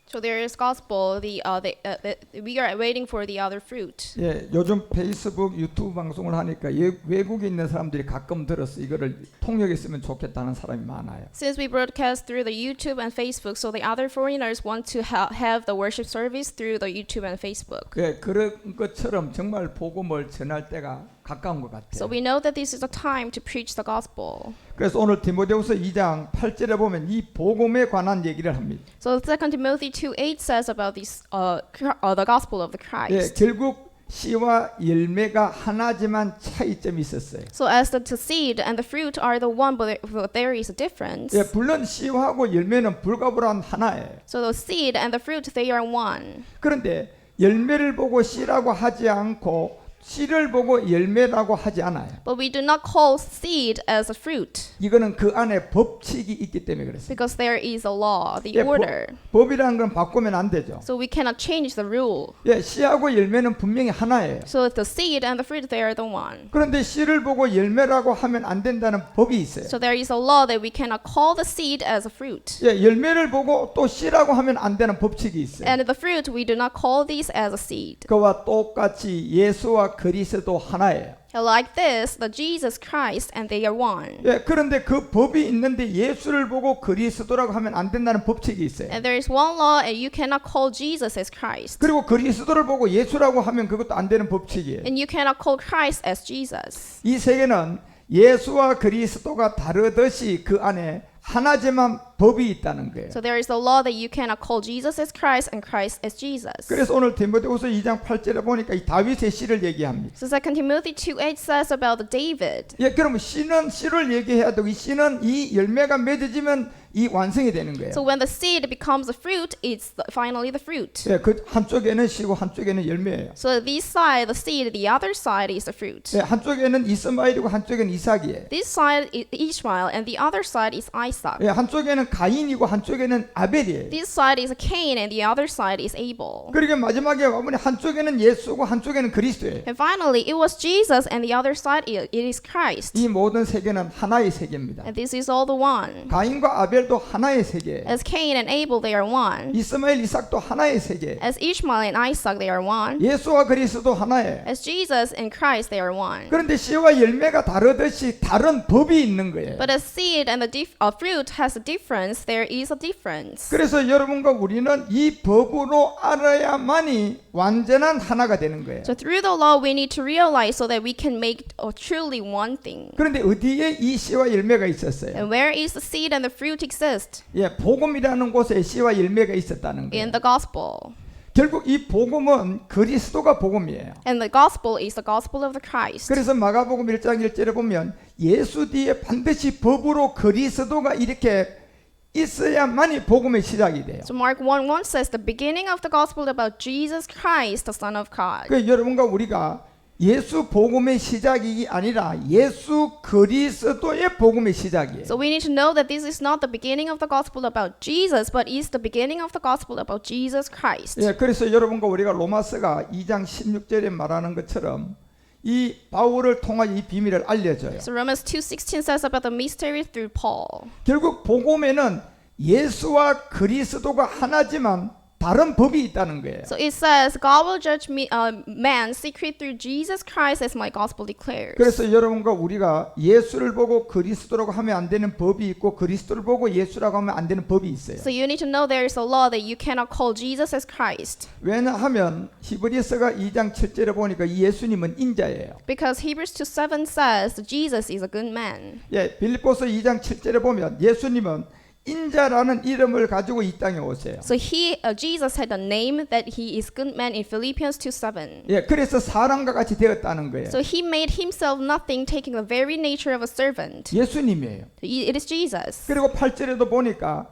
So there is gospel. We are waiting for the other fruit. 예, 요즘 페이스북, 유튜브 방송을 하니까 외국에 있는 사람들이 가끔 들어서 이거를 통역했으면 좋겠다는 사람이 많아요. Since we broadcast through the YouTube and Facebook, so the other foreigners want to have the worship service through the YouTube and Facebook. 예, 그런 것처럼 정말 복음을 전할 때가 가까운 것 같아요. So we know that this is a time to preach the gospel. 그래서 오늘 디모데후서 2장 8절에 보면 이 복음에 관한 얘기를 합니다. So 2 Timothy 2:8 says about the gospel of the 예, Christ. 결국 씨와 열매가 하나지만 차이점이 있었어요. So as the seed and the fruit are the one, but there is a difference. 예, 물론 씨하고 열매는 불가분한 하나예요. So the seed and the fruit, they are one. 그런데 열매를 보고 씨라고 하지 않고 씨를 보고 열매라고 하지 않아요. But we do not call seed as a fruit 이거는 그 안에 법칙이 있기 때문에 그렇습니다. because there is a law, the 예, order. 법이라는 건 바꾸면 안 되죠. So we cannot change the rule. 예, 씨하고 열매는 분명히 하나예요. So the seed and the fruit, they are the one. 그런데 씨를 보고 열매라고 하면 안 된다는 법이 있어요. So there is a law that we cannot call the seed as a fruit. 예, 열매를 보고 또 씨라고 하면 안 되는 법칙이 있어요. And the fruit, we do not call these as a seed. 그와 똑같이 예수와 그리스도 하나예요. Like this, the Jesus Christ, and they are one. 예, 그런데 그 법이 있는데 예수를 보고 그리스도라고 하면 안 된다는 법칙이 있어요. And there is one law, and you cannot call Jesus as Christ. 그리고 그리스도를 보고 예수라고 하면 그것도 안 되는 법칙이에요. And you cannot call Christ as Jesus. 이 세계는 예수와 그리스도가 다르듯이 그 안에 하나지만 법이 있다는 거예요. So there is a law that you cannot call Jesus as Christ and Christ as Jesus. 그래서 오늘 디모데후서 2장 8절에 보니까 이 다윗의 씨를 얘기합니다. So 2 Timothy 2:8 says about the David. 예, 그러면 씨는 씨를 얘기해야 되고 이 씨는 이 열매가 맺어지면 이 완성이 되는 거예요. So when the seed becomes a fruit, it's finally the fruit. 예, 그 한쪽에는 씨고 한쪽에는 열매예요. So this side, the seed, the other side is the fruit. 예, 한쪽에는 이스마엘이고 한쪽에는 이삭이에요. This side is Ishmael and the other side is Isaac. 예, 한쪽에는 가인이고 한쪽에는 아벨이에요. This side is Cain and the other side is Abel. 그러니까 마지막에 와보니 한쪽에는 예수고 한쪽에는 그리스도예요. And finally, it was Jesus and the other side it is Christ. 이 모든 세계는 하나의 세계입니다. And this is all the one. 가인과 아벨도 하나의 세계예요. As Cain and Abel, they are one. 이스마엘, 이삭도 하나의 세계예요. As Ishmael and Isaac, they are one. 예수와 그리스도 하나예요. As Jesus and Christ, they are one. 그런데 씨와 열매가 다르듯이 다른 법이 있는 거예요. But as seed and the fruit has a difference, there is a difference. 그래서 여러분과 우리는 이 법으로 알아야만이 완전한 하나가 되는 거예요. So through the law, we need to realize so that we can make truly one thing. 그런데 어디에 이 씨와 열매가 있었어요? And where is the seed and the fruit exist? 예, 복음이라는 곳에 씨와 열매가 있었다는 거예요. In the gospel. 결국 이 복음은 그리스도가 복음이에요. And the gospel is the gospel of the Christ. 그래서 마가복음 1장 1절에 보면 예수 뒤에 반드시 법으로 그리스도가 이렇게 있어야만이 복음의 시작이 돼요. So Mark 1:1 says the beginning of the gospel about Jesus Christ, the Son of God. 그 여러분과 우리가 예수 복음의 시작이 아니라 예수 그리스도의 복음의 시작이에요. So we need to know that this is not the beginning of the gospel about Jesus, but is the beginning of the gospel about Jesus Christ. 예, 그래서 여러분과 우리가 로마서가 2장 16절에 말하는 것처럼 이 바울을 통하여 이 비밀을 알려줘요. So Romans 2:16 says about the mystery through Paul. 결국 복음에는 예수와 그리스도가 하나지만 다른 법이 있다는 거예요. So it says, God will judge man secret through Jesus Christ, as my gospel declares. 그래서 여러분과 우리가 예수를 보고 그리스도라고 하면 안 되는 법이 있고 그리스도를 보고 예수라고 하면 안 되는 법이 있어요. So you need to know there is a law that you cannot call Jesus as Christ. 왜냐하면 히브리서가 2장 7절에 보니까 이 예수님은 인자예요. Because Hebrews 2:7 says that Jesus is a good man. 예, 빌립보서 2장 7절에 보면 예수님은 인자라는 이름을 가지고 이 땅에 오세요. So Jesus had a name that he is good man in Philippians 2:7. 예, 그래서 사람과 같이 되었다는 거예요. So he made himself nothing, taking the very nature of a servant. 예수님이에요. It is Jesus. 그리고 8절에도 보니까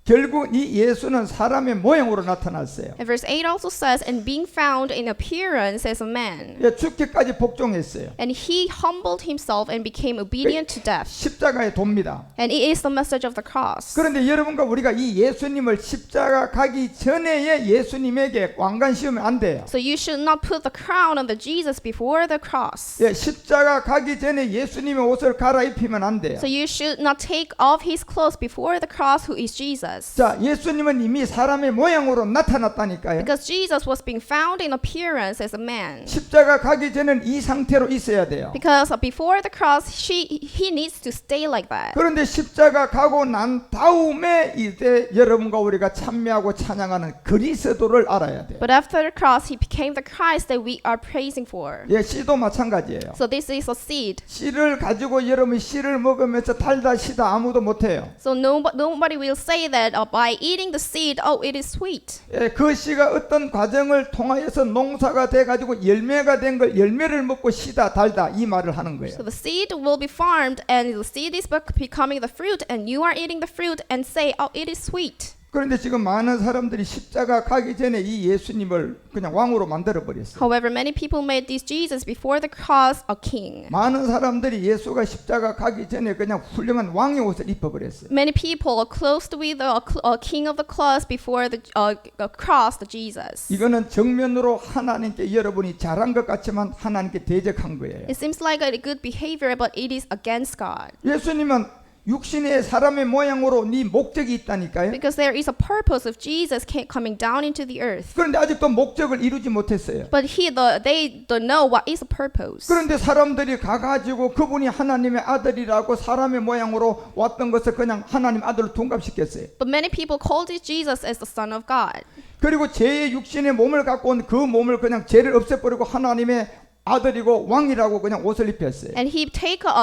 결국 이 예수는 사람의 모형으로 나타났어요. And verse 8 also says, and being found in appearance as a man. 예, 죽기까지 복종했어요. And he humbled himself and became obedient to death. 십자가에 돕니다. And it is the message of the cross. 그런데 여러분과 우리가 이 예수님을 십자가 가기 전에의 예수님에게 왕관 씌우면 안 돼요. So you should not put the crown on the Jesus before the cross. 예, 십자가 가기 전에 예수님의 옷을 갈아입히면 안 돼요. So you should not take off his clothes before the cross, who is Jesus. Jesus. 자, 예수님은 이미 사람의 모양으로 나타났다니까요. Because Jesus was being found in appearance as a man. 십자가 가기 전에는 이 상태로 있어야 돼요. Because before the cross, he needs to stay like that. 그런데 십자가 가고 난 다음에 이제 여러분과 우리가 찬미하고 찬양하는 그리스도를 알아야 돼요. But after the cross, he became the Christ that we are praising for. 예, 씨도 마찬가지예요. So this is a seed. 씨를 가지고 여러분이 씨를 먹으면서 달다 시다 아무도 못해요. So nobody will say that by eating the seed, oh, it is sweet. 예, 그 씨가 어떤 과정을 통하여서 농사가 돼가지고 열매가 된 걸 열매를 먹고 시다 달다 이 말을 하는 거예요. So the seed will be farmed, and the seed is becoming the fruit, and you are eating the fruit and say, oh, it is sweet. 그런데 지금 많은 사람들이 십자가 가기 전에 이 예수님을 그냥 왕으로 만들어 버렸어요. However, many people made this Jesus before the cross a king. 많은 사람들이 예수가 십자가 가기 전에 그냥 훌륭한 왕의 옷을 입혀 버렸어요. Many people are clothed with a king of the cross before the cross, the Jesus. 이거는 정면으로 하나님께 여러분이 잘한 것 같지만 하나님께 대적한 거예요. It seems like a good behavior, but it is against God. 예수님은 육신의 사람의 모양으로 네 목적이 있다니까요. Because there is a purpose of Jesus coming down into the earth. 그런데 아직도 목적을 이루지 못했어요. But they don't know what is the purpose. 그런데 사람들이 가가지고 그분이 하나님의 아들이라고 사람의 모양으로 왔던 것을 그냥 하나님 아들로 둔갑시켰어요. But many people called this Jesus as the Son of God. 그리고 죄의 육신의 몸을 갖고 온 그 몸을 그냥 죄를 없애버리고 하나님의 아들이고 왕이라고 그냥 옷을 입혔어요. And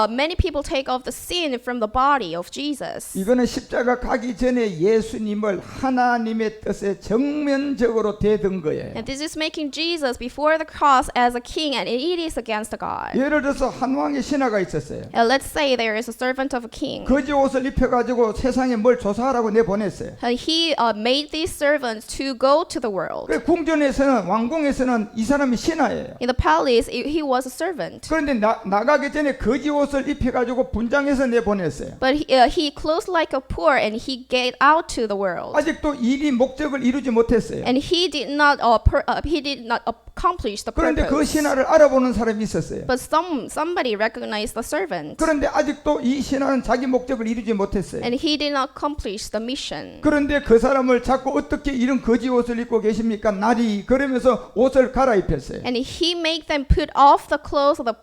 many people take off the sin from the body of Jesus. 이거는 십자가 가기 전에 예수님을 하나님의 뜻에 정면적으로 대든 거예요. And this is making Jesus before the cross as a king, and it is against God. 예를 들어서 한 왕의 신하가 있었어요. And let's say there is a servant of a king. 거지 옷을 입혀가지고 세상에 뭘 조사하라고 내보냈어요. And he made these servants to go to the world. 그 궁전에서는 왕궁에서는 이 사람이 신하예요. In the palace, he was a servant. 그런데 나가기 전에 거지 옷을 입혀가지고 분장해서 내보냈어요. But he clothed like a poor, and he get out to the world. 아직도 일이 목적을 이루지 못했어요. And he did not accomplish the 그런데 그 purpose. 신하를 알아보는 사람이 있었어요. But somebody recognized the servant. 그런데 아직도 이 신하는 자기 목적을 이루지 못했어요. And he did not accomplish the mission. 그런데 그 사람을 자꾸 어떻게 이런 거지 옷을 입고 계십니까? 나리 그러면서 옷을 갈아입혔어요. And he made them put off the clothes of the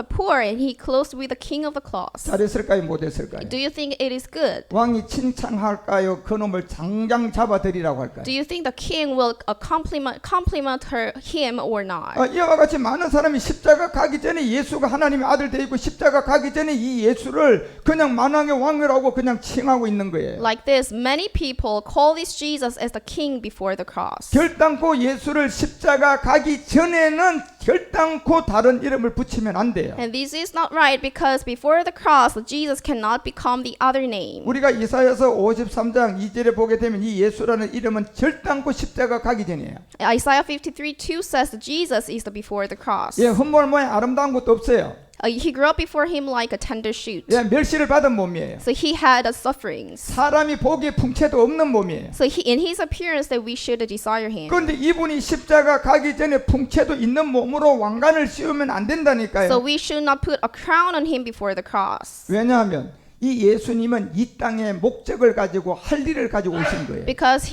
poor, and he clothed with the king of the cloths. 잘했을까요? 못했을까요? Do you think it is good? 왕이 칭찬할까요? 그놈을 당장 잡아들이라고 할까요? Do you think the king will compliment him or not? 이와 같이 많은 사람이 십자가 가기 전에 예수가 하나님의 아들 되고 십자가 가기 전에 이 예수를 그냥 만왕의 왕이라고 그냥 칭하고 있는 거예요. Like this, many people call this Jesus as the king before the cross. 결단코 예수를 십자가 가기 전에는 결단코 다른 이름을 붙이면 안 돼요. And this is not right, because before the cross, Jesus cannot become the other name. 우리가 이사야서 53장 2절에 보게 되면 이 예수라는 이름은 결단코 십자가 가기 전이에요. Isaiah 53:2 says that Jesus is the before the cross. 예, 흠몰 모양 아름다운 것도 없어요. He grew up before him like a tender shoot. 예, 멸시를 받은 몸이에요. So he had sufferings. 사람이 보기에 풍채도 없는 몸이에요. So in his appearance that we should desire him. 그런데 이분이 십자가 가기 전에 풍채도 있는 몸으로 왕관을 씌우면 안 된다니까요. So we should not put a crown on him before the cross. 왜냐하면 이 예수님은 이 땅의 목적을 가지고 할 일을 가지고 오신 거예요. Because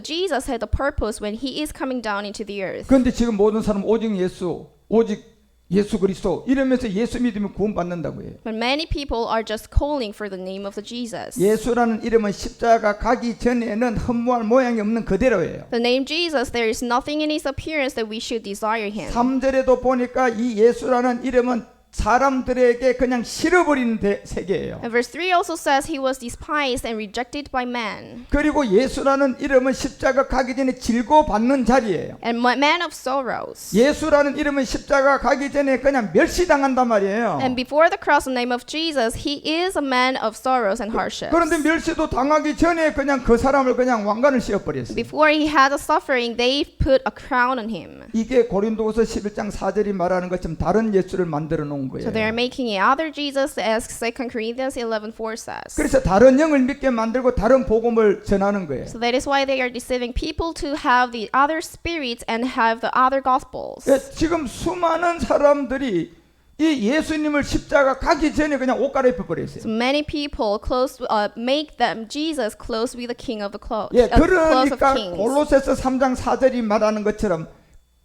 Jesus had the purpose when he is coming down into the earth. 그런데 지금 모든 사람 오직 예수 그리스도 이러면서 예수 믿으면 구원받는다고 해요. But many people are just calling for the name of the Jesus. 예수라는 이름은 십자가 가기 전에는 흠모할 모양이 없는 그대로예요. The name Jesus, there is nothing in his appearance that we should desire him. 3절에도 보니까 이 예수라는 이름은 사람들에게 그냥 실어버리는 세계예요. And verse 3 also says he was despised and rejected by man. 그리고 예수라는 이름은 십자가 가기 전에 질고받는 자리예요. And man of sorrows. 예수라는 이름은 십자가 가기 전에 그냥 멸시당한단 말이에요. And before the cross, the name of Jesus, he is a man of sorrows and hardships. 그런데 멸시도 당하기 전에 그냥 그 사람을 그냥 왕관을 씌워버렸어요. Before he had a suffering, they put a crown on him. 이게 고린도후서 11장 4절이 말하는 것처럼 다른 예수를 만들어 놓은 거예요. So they are making another Jesus, as 2 Corinthians 11:4 says. 그래서 다른 영을 믿게 만들고 다른 복음을 전하는 거예요. So that is why they are deceiving people to have the other spirits and have the other gospels. 예, 지금 수많은 사람들이 이 예수님을 십자가 가기 전에 그냥 옷 갈아입혀 버렸어요. So many people make them Jesus clothes with the king of the clothes. 예, Clothes of 그러니까 kings. 골로새서 3장 4절이 말하는 것처럼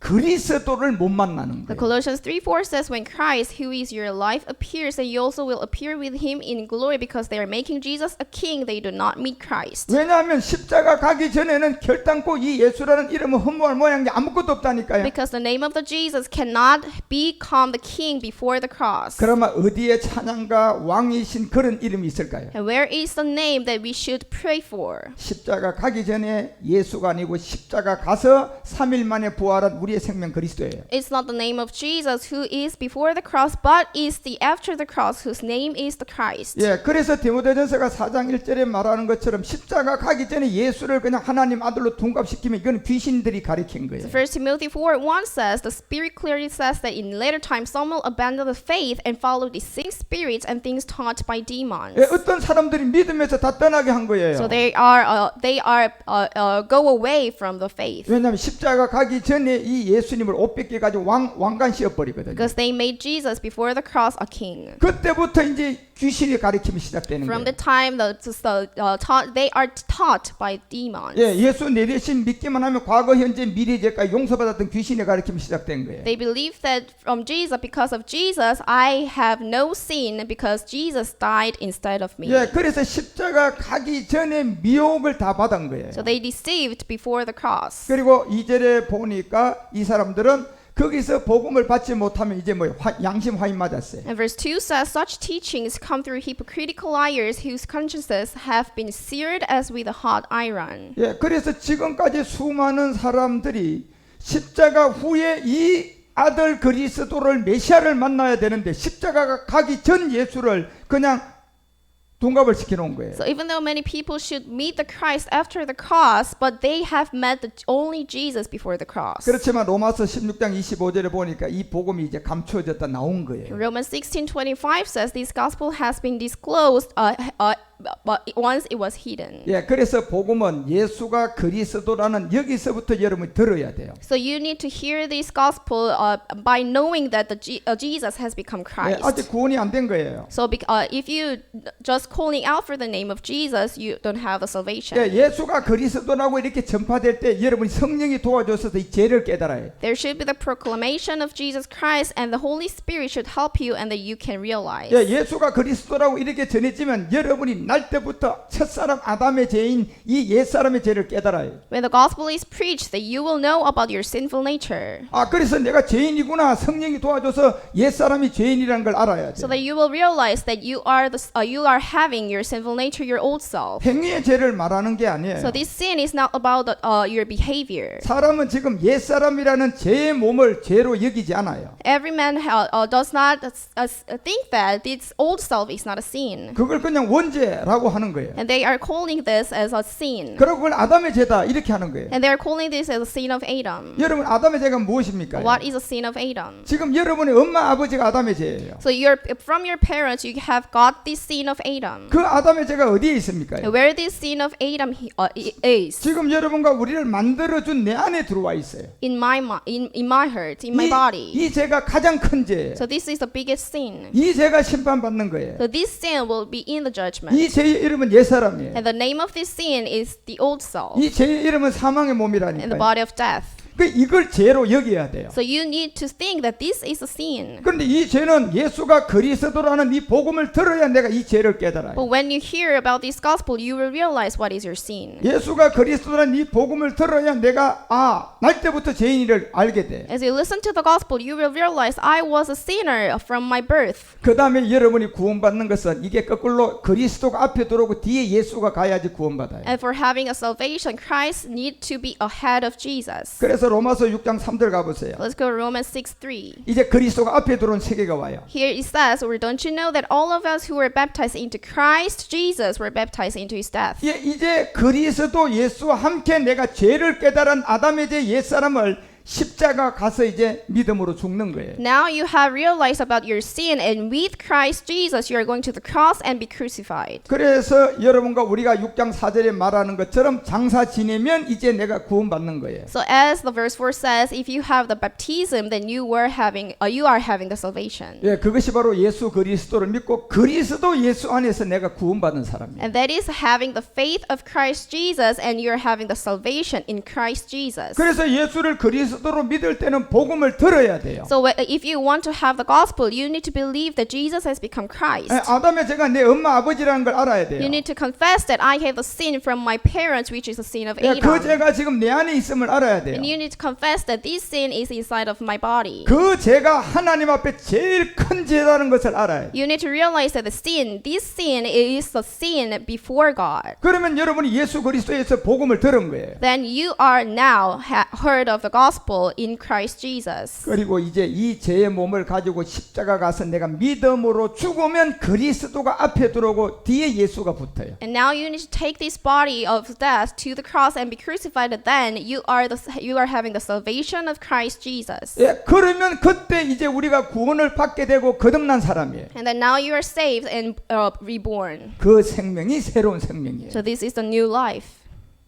그리스도를 못 만나는 The 거예요. Colossians 3:4 says, when Christ, who is your life, appears, then you also will appear with him in glory, because they are making Jesus a king, they do not meet Christ. 왜냐하면 십자가 가기 전에는 결단코 이 예수라는 이름은 허무할 모양이 아무것도 없다니까요. Because the name of the Jesus cannot become the king before the cross. 그러면 어디에 찬양과 왕이신 그런 이름이 있을까요? And where is the name that we should pray for? 십자가 가기 전에 예수가 아니고 십자가 가서 3일 만에 부활한 우리의 생명 그리스도예요. It's not the name of Jesus who is before the cross, but is the after the cross whose name is the Christ. 예, 그래서 디모데전서가 4장 1절에 말하는 것처럼 십자가 가기 전에 예수를 그냥 하나님 아들로 둔갑시키면 이건 귀신들이 가리킨 거예요. So 1 Timothy 4:1 says, the Spirit clearly says that in later times some will abandon the faith and follow deceiving spirits and things taught by demons. 예, 어떤 사람들이 믿음에서 다 떠나게 한 거예요. So they go away from the faith 왜냐하면 십자가 가기 전에 이 예수님을 옷 뺏겨 가지고 왕관 씌워버리거든요. because they made Jesus before the cross a king. 그때부터 이제 귀신이 가리킴이 시작되는 From 거예요. the time they are taught by demons. 예, 예수 내 대신 믿기만 하면 과거, 현재, 미래, 제까지 용서받았던 귀신의 가리킴이 시작된 거예요. They believe that from Jesus, because of Jesus, I have no sin because Jesus died instead of me. 예, 그래서 십자가 가기 전에 미혹을 다 받은 거예요. So they deceived before the cross. 그리고 2절에 보니까 이 사람들은 거기서 복음을 받지 못하면 이제 뭐 양심 화인 맞았어요. And verse 2 says, such teachings come through hypocritical liars whose consciences have been seared as with a hot iron. 예, 그래서 지금까지 수많은 사람들이 십자가 후에 이 아들 그리스도를 메시아를 만나야 되는데 십자가가 가기 전 예수를 그냥 둔갑을 시켜놓은 거예요. So even though many people should meet the Christ after the cross, but they have met the only Jesus before the cross. 그렇지만 로마서 16장 25절에 보니까 이 복음이 이제 감추어졌다 나온 거예요. Romans 16:25 says this gospel has been disclosed but once it was hidden. 예, 그래서 복음은 예수가 그리스도라는 여기서부터 여러분이 들어야 돼요. So you need to hear this gospel by knowing that Jesus has become 예, Christ. 아직 구원이 안 된 거예요. So if you just calling out for the name of Jesus, you don't have the salvation. 예, 예수가 그리스도라고 이렇게 전파될 때 여러분이 성령이 도와줘서 이 죄를 깨달아요. There should be the proclamation of Jesus Christ, and the Holy Spirit should help you, and that you can realize. 예, 예수가 그리스도라고 이렇게 전해지면 여러분이 날 때부터 첫사람 아담의 죄인 이 옛사람의 죄를 깨달아요. When the gospel is preached, that you will know about your sinful nature. 아, 그래서 내가 죄인이구나. 성령이 도와줘서 옛사람이 죄인이라는 걸 알아야 So 돼요. that you will realize that you are having your sinful nature, your old self. 행위의 죄를 말하는 게 아니에요. So this sin is not about your behavior. 사람은 지금 옛사람이라는 죄의 몸을 죄로 여기지 않아요. Every man does not think that this old self is not a sin. 그걸 그냥 원죄라고 하는 거예요. And they are calling this as a sin. 그리고 그걸 아담의 죄다 이렇게 하는 거예요. And they are calling this as a sin of Adam. 여러분 아담의 죄가 무엇입니까? What is a sin of Adam? 지금 여러분의 엄마 아버지가 아담의 죄예요. So from your parents, you have got this sin of Adam. 그 아담의 죄가 어디에 있습니까? Where this sin of Adam is? 지금 여러분과 우리를 만들어준 내 안에 들어와 있어요. In my heart, in my body. 이 죄가 가장 큰 죄예요. So this is the biggest sin. 이 죄가 심판받는 거예요. So this sin will be in the judgment. 이 죄의 이름은 옛사람이에요. And the name of this sin is the old self. 이 죄의 이름은 사망의 And the 몸이라니까요. body of death. 이걸 죄로 여겨야 돼요. So you need to think that this is a sin. 그런데 이 죄는 예수가 그리스도라는 이 복음을 들어야 내가 이 죄를 깨달아요. But when you hear about this gospel, you will realize what is your sin. 예수가 그리스도라는 이 복음을 들어야 내가 날 때부터 죄인을 알게 돼. As you listen to the gospel, you will realize I was a sinner from my birth. 그 다음에 여러분이 구원받는 것은 이게 거꾸로 그리스도가 앞에 들어오고 뒤에 예수가 가야지 구원받아요. And for having a salvation, Christ need to be ahead of Jesus. 그래서 로마서 6장 3절 가보세요. Let's go to Romans 6:3. 이제 그리스도가 앞에 들어온 세계가 와요. Here it says, or don't you know that all of us who were baptized into Christ Jesus were baptized into his death? 이제 그리스도 예수와 함께 내가 죄를 깨달은 아담의 죄 옛사람을 십자가 가서 이제 믿음으로 죽는 거예요. Now you have realized about your sin, and with Christ Jesus, you are going to the cross and be crucified. 그래서 여러분과 우리가 6장 4절에 말하는 것처럼 장사 지내면 이제 내가 구원받는 거예요. So as the verse 4 says, if you have the baptism, then you are having the salvation. 예, 그것이 바로 예수 그리스도를 믿고 그리스도 예수 안에서 내가 구원받는 사람이에요. And that is having the faith of Christ Jesus, and you are having the salvation in Christ Jesus. 그래서 예수를 그리스도로 믿을 때는 복음을 들어야 돼요. So if you want to have the gospel, you need to believe that Jesus has become Christ. 예, 아담의 죄가 내 엄마 아버지라는 걸 알아야 돼요. You need to confess that I have the sin from my parents, which is the sin of 예, 그 Adam. 죄가 지금 내 안에 있음을 알아야 돼요. And you need to confess that this sin is inside of my body. 그 죄가 하나님 앞에 제일 큰 죄라는 것을 알아야 돼요. You need to realize that this sin is the sin before God. 그러면 여러분이 예수 그리스도에서 복음을 들은 거예요. Then you are now heard of the gospel in Christ Jesus. 그리고 이제 이 죄의 몸을 가지고 십자가 가서 내가 믿음으로 죽으면 그리스도가 앞에 들어오고 뒤에 예수가 붙어요. And now you need to take this body of death to the cross and be crucified. Then you are having the salvation of Christ Jesus. 예, 그러면 그때 이제 우리가 구원을 받게 되고 거듭난 사람이에요. And then now you are saved and reborn. 그 생명이 새로운 생명이에요. So this is the new life.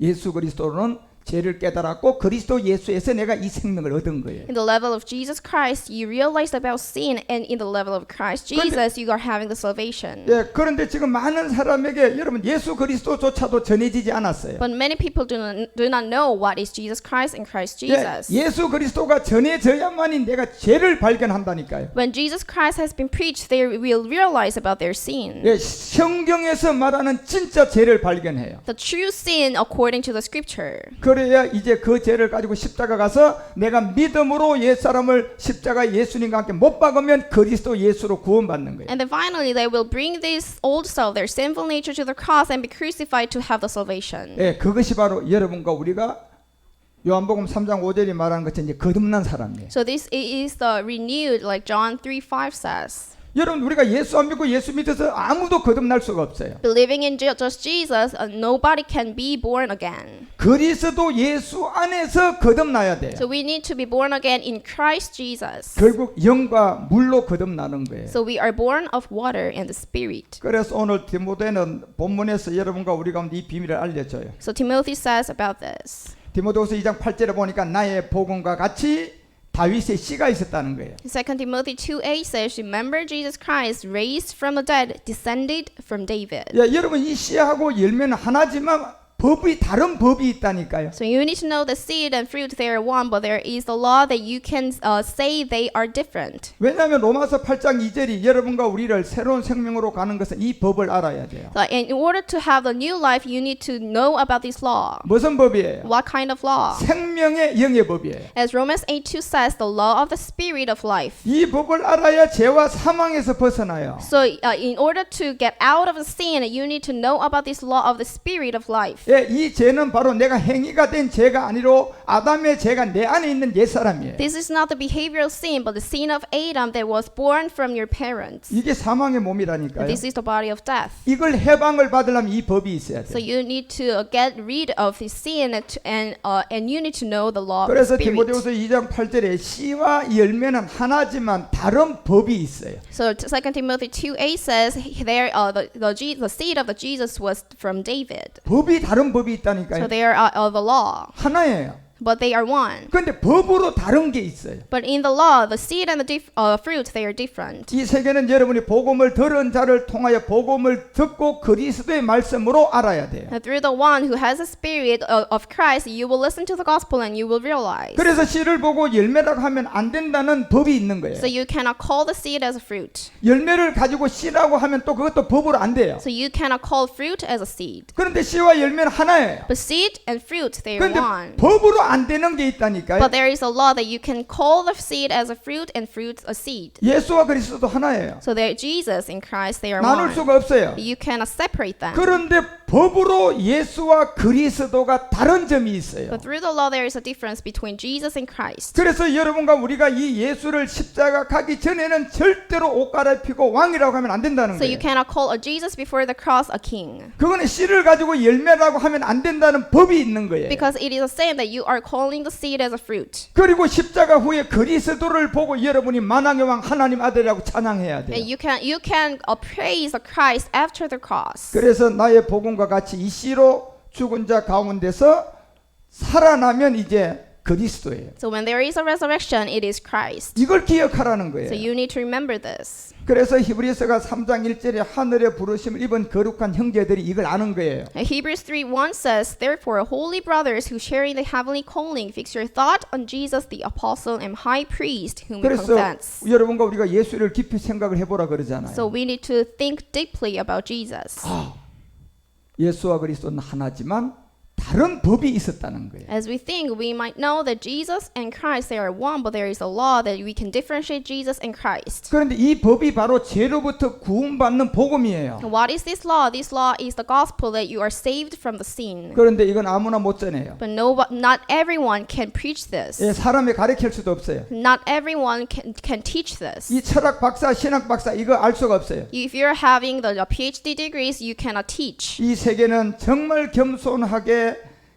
예수 그리스도는 죄를 깨달았고 그리스도 예수에서 내가 이 생명을 얻은 거예요. In the level of Jesus Christ, you realized about sin, and in the level of Christ Jesus, you are having the salvation. 예, 그런데 지금 많은 사람에게 여러분 예수 그리스도조차도 전해지지 않았어요. But many people do not know what is Jesus Christ and Christ Jesus. 예, 예수 그리스도가 전해져야만이 내가 죄를 발견한다니까요. When Jesus Christ has been preached, they will realize about their sin. 예, 성경에서 말하는 진짜 죄를 발견해요. The true sin according to the scripture. 그래야 이제 그 죄를 가지고 십자가 가서 내가 믿음으로 옛사람을 십자가 예수님과 함께 못 박으면 그리스도 예수로 구원받는 거예요. And then finally, they will bring this old self, their sinful nature, to the cross and be crucified to have the salvation. 예, 그것이 바로 여러분과 우리가 요한복음 3장 5절이 말하는 것처럼 이제 거듭난 사람이에요. So this is the renewed, like John 3:5 says. 여러분 우리가 예수 안 믿고 예수 믿어서 아무도 거듭날 수가 없어요. Believing in just Jesus, nobody can be born again. 그리스도 예수 안에서 거듭나야 돼요. So we need to be born again in Christ Jesus. 결국 영과 물로 거듭나는 거예요. So we are born of water and the Spirit. 그래서 오늘 디모데는 본문에서 여러분과 우리 가운데 이 비밀을 알려줘요. So Timothy says about this. 디모데후서 2장 8절에 보니까 나의 복음과 같이 다윗의 씨가 있었다는 거예요. 2 Timothy 2:8 says, "Remember Jesus Christ, raised from the dead, descended from David." 야, 여러분 이 씨하고 열매는 하나지만 다른 법이 있다니까요. So you need to know the seed and fruit they are one, but there is the law that you can say they are different. 왜냐하면 로마서 8장 2절이 여러분과 우리를 새로운 생명으로 가는 것은 이 법을 알아야 돼요. So in order to have the new life, you need to know about this law. 무슨 법이에요? What kind of law? 생명의 영의 법이에요. As Romans 8:2 says, the law of the Spirit of life. 이 법을 알아야 죄와 사망에서 벗어나요. So in order to get out of the sin, you need to know about this law of the Spirit of life. 예, 이 죄는 바로 내가 행위가 된 죄가 아니로 아담의 죄가 내 안에 있는 옛사람이에요. This is not the behavioral sin, but the sin of Adam that was born from your parents. 이게 사망의 몸이라니까요. This is the body of death. 이걸 해방을 받으려면 이 법이 있어야 So 돼요. you need to get rid of this sin, and you need to know the law of the 그래서 Spirit. 디모데후서 2장 8절에 씨와 열매는 하나지만 다른 법이 있어요. So 2 Timothy 2:8 says there the seed of the Jesus was from David. 법이 다른 법이 So 있다니까요. they are the law, 하나예요. but they are one. 그런데 법으로 다른 게 있어요. But in the law, the seed and the fruit, they are different. 이 세계는 여러분이 복음을 들은 자를 통하여 복음을 듣고 그리스도의 말씀으로 알아야 돼요. And through the one who has the spirit of Christ, you will listen to the gospel and you will realize. 그래서 씨를 보고 열매라고 하면 안 된다는 법이 있는 거예요. So you cannot call the seed as a fruit. 열매를 가지고 씨라고 하면 또 그것도 법으로 안 돼요. So you cannot call fruit as a seed. 그런데 씨와 열매는 하나예요. But seed and fruit, they are 그런데 one. 법으로 안 되는 게 있다니까요. But there is a law that you can call the seed as a fruit and fruit a seed. 예수와 그리스도도 하나예요. So Jesus and Christ, they are 나눌 one. 수가 없어요. You cannot separate them. 그런데 법으로 예수와 그리스도가 다른 점이 있어요. But through the law, there is a difference between Jesus and Christ. 그래서 여러분과 우리가 이 예수를 십자가 가기 전에는 절대로 옷 갈아입히고 왕이라고 하면 안 된다는 So you 거예요. cannot call a Jesus before the cross a king. 그거는 씨를 가지고 열매라고 하면 안 된다는 법이 있는 거예요. Because it is a saying that you are calling the seed as a fruit. 그리고 십자가 후에 그리스도를 보고 여러분이 만왕의 왕 하나님 아들이라고 찬양해야 돼요. And you can praise the Christ after the cross. 그래서 나의 복음과 같이 이 씨로 죽은 자 가운데서 살아나면 이제 그리스도예요. So when there is a resurrection, it is Christ. 이걸 기억하라는 So 거예요. you need to remember this. 그래서 히브리서가 3장 1절에 하늘의 부르심을 입은 거룩한 형제들이 이걸 아는 거예요. Hebrews 3:1 says, Therefore, holy brothers who share in the heavenly calling, fix your thought on Jesus, the apostle and high priest, whom you 그래서 confess. 여러분과 우리가 예수를 깊이 생각을 해보라 그러잖아요. So we need to think deeply about Jesus. 예수와 그리스도는 하나지만 다른 법이 있었다는 거예요. As we think, we might know that Jesus and Christ, they are one, but there is a law that we can differentiate Jesus and Christ. 그런데 이 법이 바로 죄로부터 구원받는 복음이에요. And what is this law? This law is the gospel that you are saved from the sin. 그런데 이건 아무나 못 전해요. But not everyone can preach this. 예, 사람이 가르칠 수도 없어요. Not everyone can teach this. 이 철학 박사, 신학 박사 이거 알 수가 없어요. If you're having the PhD degrees, you cannot teach. 이 세계는 정말 겸손하게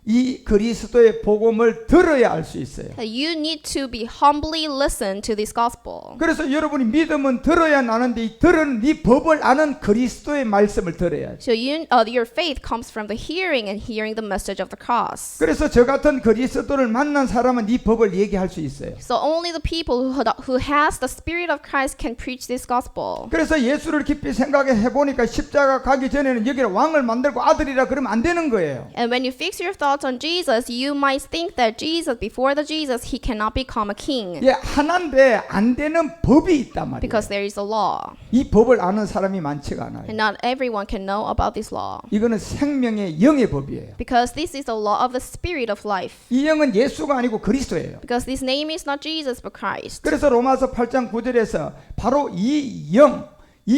이 그리스도의 복음을 들어야 알 수 있어요. You need to be humbly listen to this gospel. 그래서 여러분이 믿음은 들어야 나는데 이 들은 이 법을 아는 그리스도의 말씀을 들어야. So your faith comes from the hearing and hearing the message of the cross. 그래서 저 같은 그리스도를 만난 사람은 이 법을 얘기할 수 있어요. So only the people who has the spirit of Christ can preach this gospel. 그래서 예수를 깊이 생각해 보니까 십자가 가기 전에는 여기를 왕을 만들고 아들이라 그러면 안 되는 거예요. And when you fix your thoughts on Jesus, you might think that Jesus, before the Jesus, he cannot become a king. 예, 하나인데 안 되는 법이 있단 말이에요. Because there is a law. 이 법을 아는 사람이 많지가 않아요. And not everyone can know about this law. 이거는 생명의 영의 법이에요. Because this is the law of the spirit of life. 이 영은 예수가 아니고 그리스도예요. Because this name is not Jesus but Christ. 그래서 로마서 8장 9절에서 바로 이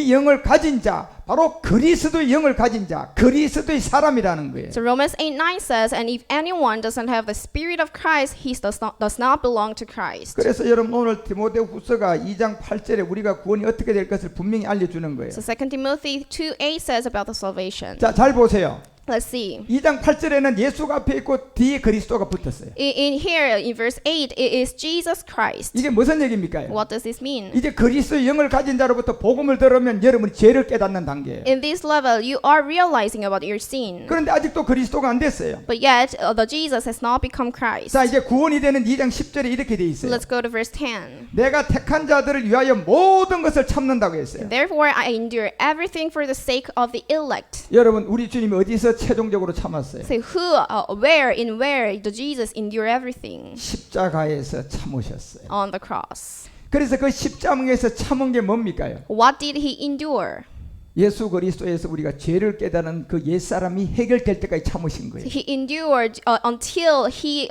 영을 가진 자, 바로 그리스도의 영을 가진 자, 그리스도의 사람이라는 거예요. So Romans 8:9 says, and if anyone doesn't have the spirit of Christ, he does not belong to Christ. 그래서 여러분 오늘 디모데후서가 2장 8절에 우리가 구원이 어떻게 될 것을 분명히 알려주는 거예요. So 2 Timothy 2:8 says about the salvation. 자, 잘 보세요. Let's see. 2장 8절에는 예수가 앞에 있고 뒤에 그리스도가 붙었어요. In here, in verse 8, it is Jesus Christ. 이게 무슨 얘기입니까? What does this mean? 이제 그리스도의 영을 가진 자로부터 복음을 들으면 여러분이 죄를 깨닫는 단계예요. In this level, you are realizing about your sin. 그런데 아직도 그리스도가 안 됐어요. But yet, the Jesus has not become Christ. 자, 이제 구원이 되는 2장 10절에 이렇게 돼 있어요. Let's go to verse 10. 내가 택한 자들을 위하여 모든 것을 참는다고 했어요. Therefore, I endure everything for the sake of the elect. 여러분, 우리 주님이 어디서 최종적으로 참았어요? Say where the Jesus endure everything 십자가에서 참으셨어요. on the cross. 그래서 그 십자가에서 참은 게 뭡니까요? What did he endure? 예수 그리스도에서 우리가 죄를 깨닫는 그 옛사람이 해결될 때까지 참으신 거예요. He endured until he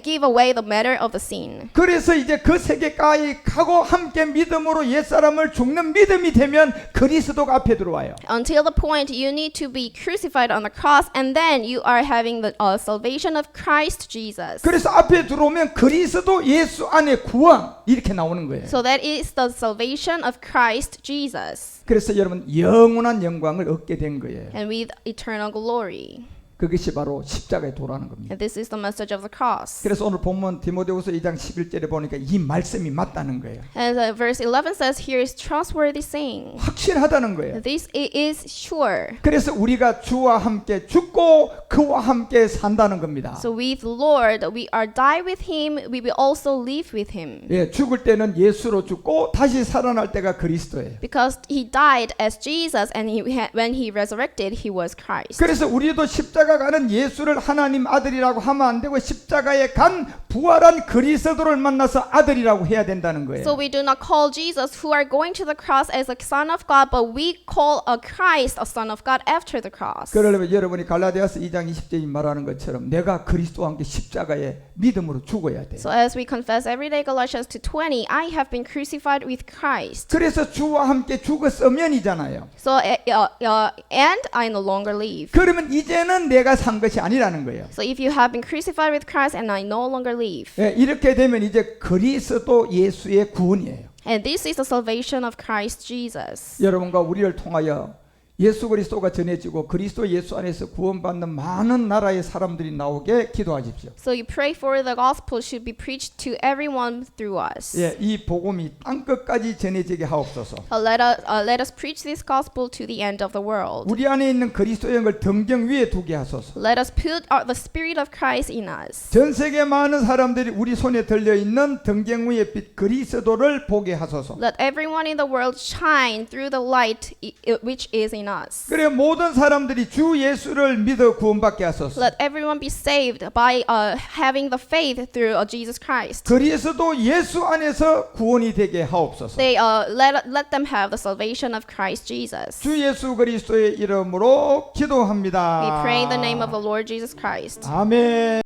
gave away the matter of the sin. 그래서 이제 그 세계까지 가고 함께 믿음으로 옛사람을 죽는 믿음이 되면 그리스도가 앞에 들어와요. Until the point you need to be crucified on the cross, and then you are having the salvation of Christ Jesus. 그래서 앞에 들어오면 그리스도 예수 안에 구원 이렇게 나오는 거예요. So that is the salvation of Christ Jesus, 그래서 여러분 영원한 영광을 얻게 된 거예요. and with eternal glory. 그것이 바로 십자가의 도라는 겁니다. And this is the message of the cross. 그래서 오늘 본문 디모데후서 2장 11절에 보니까 이 말씀이 맞다는 거예요. And verse 11 says, here is trustworthy saying. 확실하다는 거예요. This is sure. 그래서 우리가 주와 함께 죽고 그와 함께 산다는 겁니다. So with Lord, we are die with Him, we will also live with Him. 예, 죽을 때는 예수로 죽고 다시 살아날 때가 그리스도예요. Because He died as Jesus, and when He resurrected, He was Christ. 그래서 우리도 십자가 십자가 가는 예수를 하나님 아들이라고 하면 안 되고 십자가에 간 부활한 그리스도를 만나서 아들이라고 해야 된다는 거예요. So we do not call Jesus who are going to the cross as a son of God, but we call a Christ a son of God after the cross. 그러려면 여러분이 갈라디아서 2장 20절이 말하는 것처럼 내가 그리스도와 함께 십자가에 믿음으로 죽어야 돼요. So as we confess every day Galatians 2:20, I have been crucified with Christ. 그래서 주와 함께 죽었으면이잖아요. So and I no longer live. 그러면 이제는 내가 산 것이 아니라는 거예요. So if you have been crucified with Christ and I no longer live. 예, 이렇게 되면 이제 그리스도 예수의 구원이에요. And this is the salvation of Christ Jesus. 여러분과 우리를 통하여 예수 그리스도가 전해지고 그리스도 예수 안에서 구원받는 많은 나라의 사람들이 나오게 기도하십시오. So you pray for the gospel should be preached to everyone through us. 예, 이 복음이 땅 끝까지 전해지게 하옵소서. Let us preach this gospel to the end of the world. 우리 안에 있는 그리스도의 영을 등경 위에 두게 하소서. Let us put the spirit of Christ in us. 전 세계 많은 사람들이 우리 손에 들려 있는 등경 위의 빛 그리스도를 보게 하소서. Let everyone in the world shine through the light which is in us. 그래 모든 사람들이 주 예수를 믿어 구원받게 하소서. Let everyone be saved by having the faith through Jesus Christ. 그리스도 예수 안에서 구원이 되게 하옵소서. They let them have the salvation of Christ Jesus. 주 예수 그리스도의 이름으로 기도합니다. We pray in the name of the Lord Jesus Christ. 아멘.